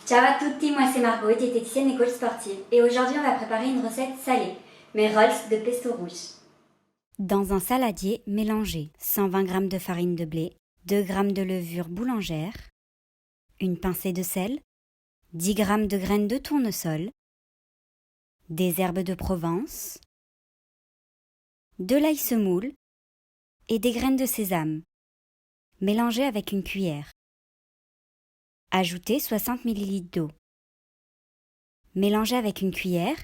Ciao à tutti, moi c'est Margot, diététicienne et coach sportive. Et aujourd'hui on va préparer une recette salée, mes rolls de pesto rouge. Dans un saladier, mélangez 120 g de farine de blé, 2 g de levure boulangère, une pincée de sel, 10 g de graines de tournesol, des herbes de Provence, de l'ail semoule et des graines de sésame. Mélangez avec une cuillère. Ajoutez 60 ml d'eau. Mélangez avec une cuillère,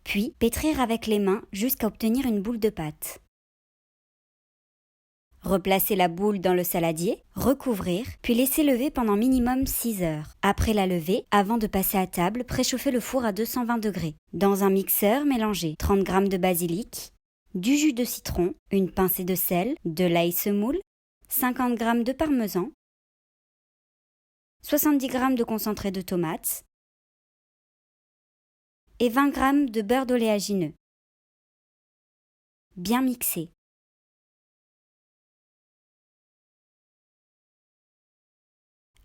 puis pétrir avec les mains jusqu'à obtenir une boule de pâte. Replacez la boule dans le saladier, recouvrir, puis laisser lever pendant minimum 6 heures. Après la levée, avant de passer à table, préchauffez le four à 220 degrés. Dans un mixeur, mélangez 30 g de basilic, du jus de citron, une pincée de sel, de l'ail semoule, 50 g de parmesan, 70 g de concentré de tomate et 20 g de beurre d'oléagineux. Bien mixer.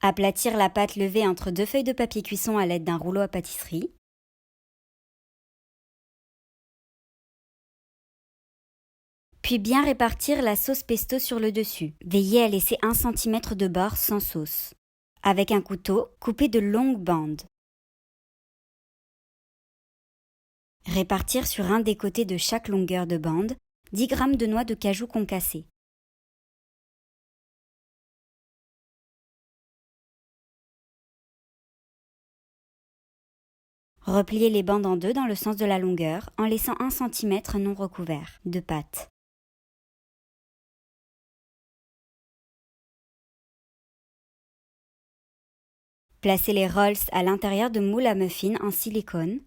Aplatir la pâte levée entre 2 feuilles de papier cuisson à l'aide d'un rouleau à pâtisserie. Puis bien répartir la sauce pesto sur le dessus. Veillez à laisser 1 cm de bord sans sauce. Avec un couteau, coupez de longues bandes. Répartir sur un des côtés de chaque longueur de bande 10 g de noix de cajou concassées. Repliez les bandes en deux dans le sens de la longueur en laissant 1 cm non recouvert de pâte. Placez les rolls à l'intérieur de moules à muffins en silicone.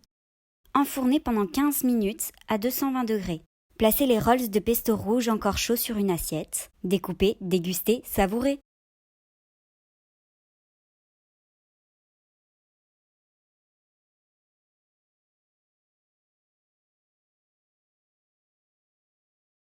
Enfournez pendant 15 minutes à 220 degrés. Placez les rolls de pesto rouge encore chauds sur une assiette. Découpez, dégustez, savourez.